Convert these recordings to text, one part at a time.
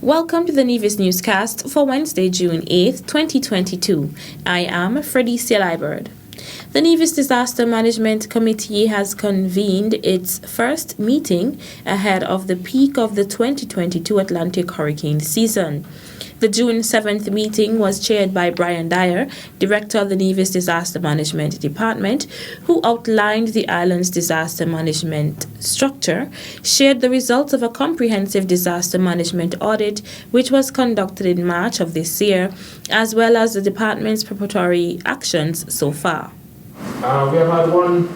Welcome to the Nevis Newscast for Wednesday, June 8th, 2022. I am Freddie Liebert. The Nevis Disaster Management Committee has convened its first meeting ahead of the peak of the 2022 Atlantic hurricane season. The June 7th meeting was chaired by Brian Dyer, Director of the Nevis Disaster Management Department, who outlined the island's disaster management structure, shared the results of a comprehensive disaster management audit which was conducted in March of this year, as well as the department's preparatory actions so far. We have had one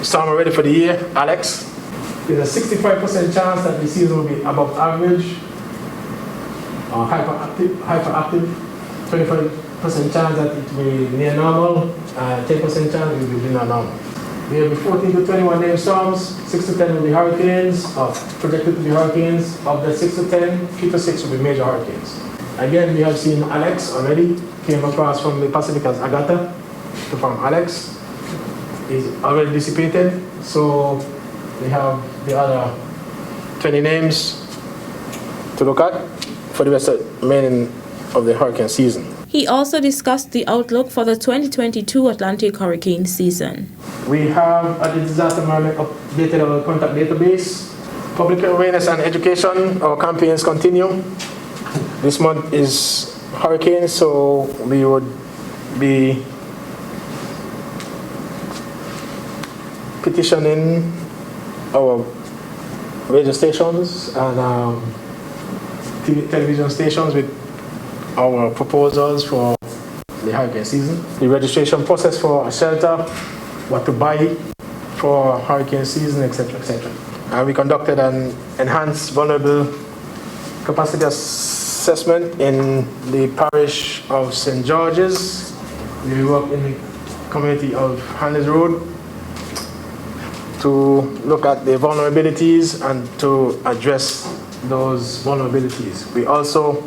storm already for the year, Alex. There's a 65% chance that the season will be above average. Hyperactive, 25% chance that it will be near normal, 10% chance it will be near normal. We have 14 to 21 named storms, 6 to 10 will be hurricanes, projected to be hurricanes. Of the 6 to 10, 3 to 6 will be major hurricanes. Again, we have seen Alex already, came across from the Pacific as Agatha to form Alex. Is already dissipated, so we have the other 20 names to look at for the rest of remaining of the hurricane season. He also discussed the outlook for the 2022 Atlantic hurricane season. We have at the disaster management updated our contact database. Public awareness and education, our campaigns continue. This month is hurricane, so we would be petitioning our radio stations and television stations with our proposals for the hurricane season. The registration process for a shelter, what to buy for hurricane season, etc., etc. And we conducted an enhanced vulnerable capacity assessment in the parish of St. George's. We work in the community of Hanley's Road to look at the vulnerabilities and to address those vulnerabilities. We also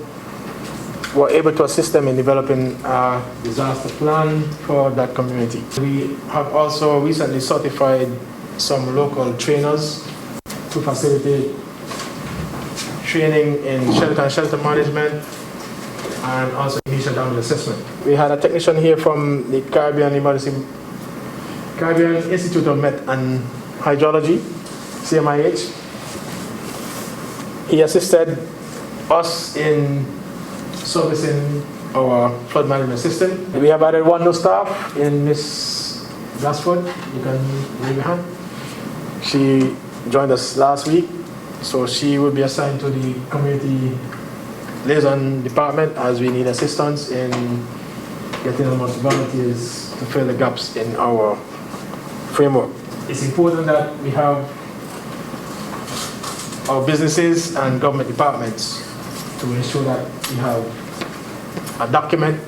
were able to assist them in developing a disaster plan for that community. We have also recently certified some local trainers to facilitate training in shelter and shelter management and also initial damage assessment. We had a technician here from the Caribbean Institute of Met and Hydrology, CMIH. He assisted us in servicing our flood management system. We have added one new staff in Miss Glassford. You can raise your hand. She joined us last week, so she will be assigned to the community liaison department as we need assistance in getting the most volunteers to fill the gaps in our framework. It's important that we have our businesses and government departments to ensure that we have a document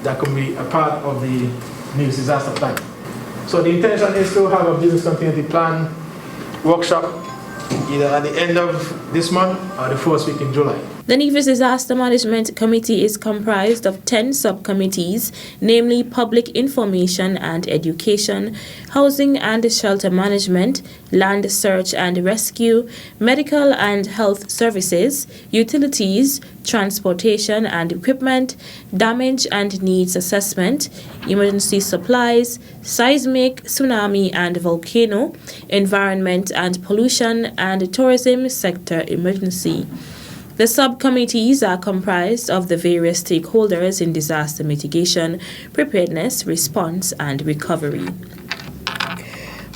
that can be a part of the Nevis disaster plan. So the intention is to have a business continuity plan workshop either at the end of this month or the first week in July. The Nevis Disaster Management Committee is comprised of 10 subcommittees, namely Public Information and Education, Housing and Shelter Management, Land Search and Rescue, Medical and Health Services, Utilities, Transportation and Equipment, Damage and Needs Assessment, Emergency Supplies, Seismic, Tsunami and Volcano, Environment and Pollution, and Tourism Sector Emergency. The subcommittees are comprised of the various stakeholders in disaster mitigation, preparedness, response, and recovery.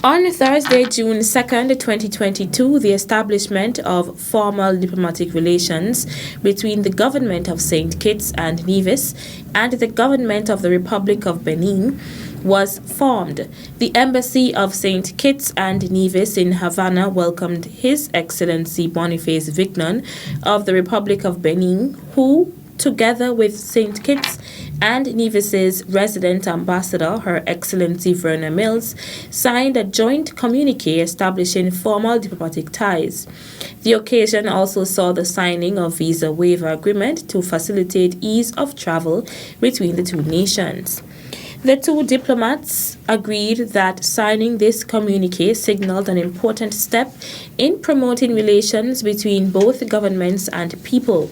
On Thursday, June 2nd, 2022, the establishment of formal diplomatic relations between the government of St. Kitts and Nevis and the government of the Republic of Benin was formed. The Embassy of St. Kitts and Nevis in Havana welcomed His Excellency Boniface Vignon of the Republic of Benin, who, together with St. Kitts and Nevis's resident ambassador, Her Excellency Verna Mills, signed a joint communique establishing formal diplomatic ties. The occasion also saw the signing of visa waiver agreement to facilitate ease of travel between the two nations. The two diplomats agreed that signing this communique signaled an important step in promoting relations between both governments and people.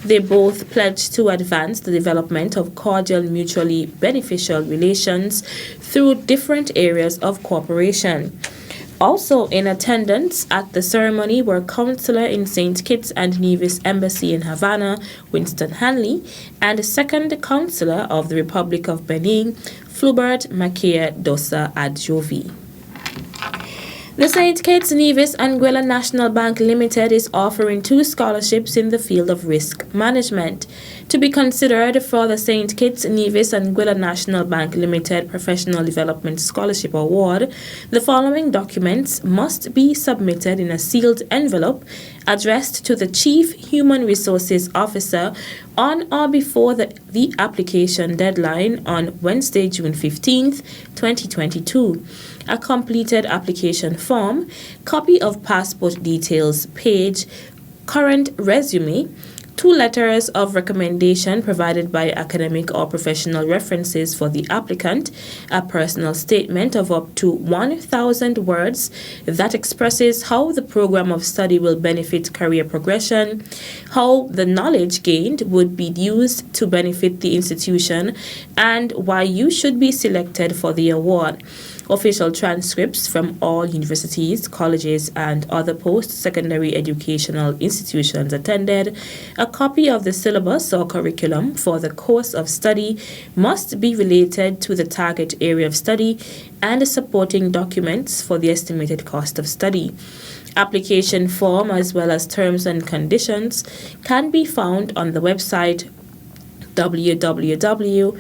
They both pledged to advance the development of cordial, mutually beneficial relations through different areas of cooperation. Also in attendance at the ceremony were Councillor in St. Kitts and Nevis Embassy in Havana, Winston Hanley, and Second Councillor of the Republic of Benin, Flubert Makea Dosa Adjovi. The St. Kitts Nevis Anguilla National Bank Limited is offering 2 scholarships in the field of risk management. To be considered for the St. Kitts Nevis Anguilla National Bank Limited Professional Development Scholarship Award, the following documents must be submitted in a sealed envelope addressed to the Chief Human Resources Officer on or before the application deadline on Wednesday, June 15th, 2022. A completed application form, copy of passport details page, current resume, 2 letters of recommendation provided by academic or professional references for the applicant, a personal statement of up to 1,000 words that expresses how the program of study will benefit career progression, how the knowledge gained would be used to benefit the institution, and why you should be selected for the award. Official transcripts from all universities, colleges, and other post-secondary educational institutions attended. A copy of the syllabus or curriculum for the course of study must be related to the target area of study, and supporting documents for the estimated cost of study. Application form as well as terms and conditions can be found on the website www.sknanb.com.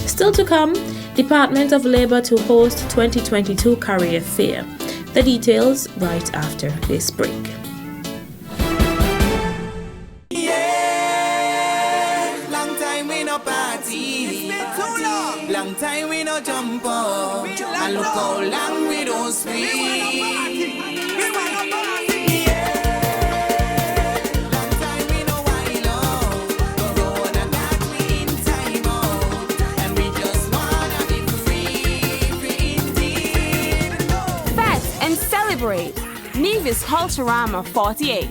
Still to come, Department of Labor to host 2022 Career Fair. The details right after this break. Yeah, long time we no party. It's been too long. Long time we no jump up. And look how long we don't speak. Nevis Culturama 48.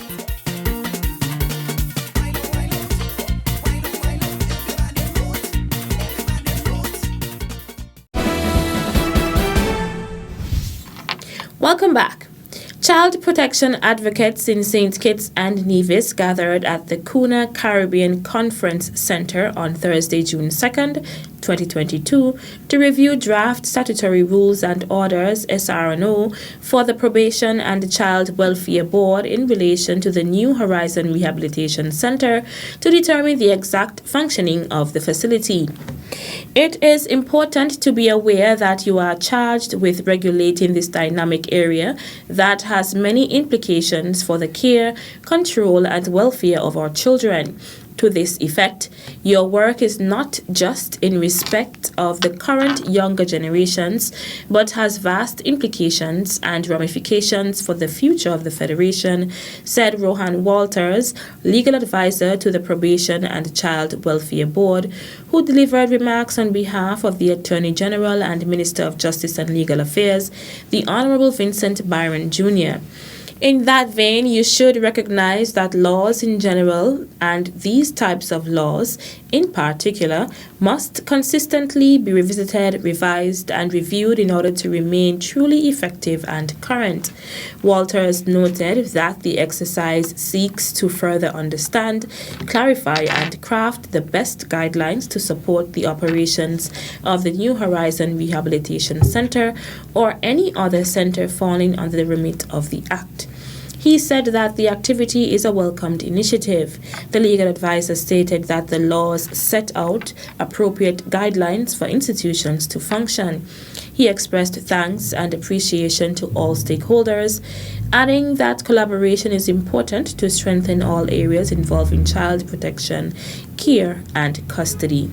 Welcome back. Child protection advocates in St. Kitts and Nevis gathered at the Kuna Caribbean Conference Center on Thursday, June 2nd, 2022, to review draft statutory rules and orders (SRNO) for the Probation and Child Welfare Board in relation to the New Horizon Rehabilitation Center to determine the exact functioning of the facility. It is important to be aware that you are charged with regulating this dynamic area that has many implications for the care, control, and welfare of our children. To this effect, your work is not just in respect of the current younger generations, but has vast implications and ramifications for the future of the Federation, said Rohan Walters, legal advisor to the Probation and Child Welfare Board, who delivered remarks on behalf of the Attorney General and Minister of Justice and Legal Affairs, the Honorable Vincent Byron Jr. In that vein, you should recognize that laws in general and these types of laws in particular must consistently be revisited, revised, and reviewed in order to remain truly effective and current. Walters noted that the exercise seeks to further understand, clarify, and craft the best guidelines to support the operations of the New Horizon Rehabilitation Center or any other center falling under the remit of the Act. He said that the activity is a welcomed initiative. The legal advisor stated that the laws set out appropriate guidelines for institutions to function. He expressed thanks and appreciation to all stakeholders, adding that collaboration is important to strengthen all areas involving child protection, care, and custody.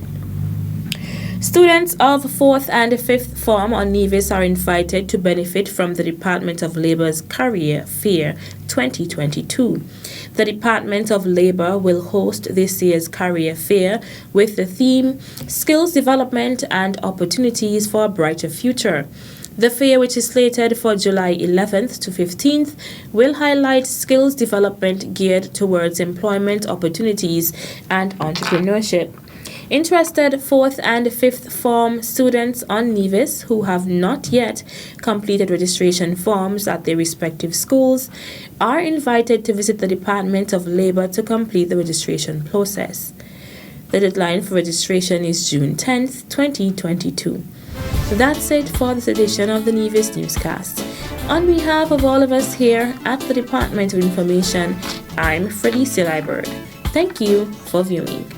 Students of 4th and 5th form on Nevis are invited to benefit from the Department of Labor's Career Fair 2022. The Department of Labor will host this year's Career Fair with the theme Skills Development and Opportunities for a Brighter Future. The fair, which is slated for July 11th to 15th, will highlight skills development geared towards employment opportunities and entrepreneurship. Interested 4th and 5th form students on Nevis who have not yet completed registration forms at their respective schools are invited to visit the Department of Labor to complete the registration process. The deadline for registration is June 10th, 2022. So that's it for this edition of the Nevis Newscast. On behalf of all of us here at the Department of Information, I'm Freddie Silibird. Thank you for viewing.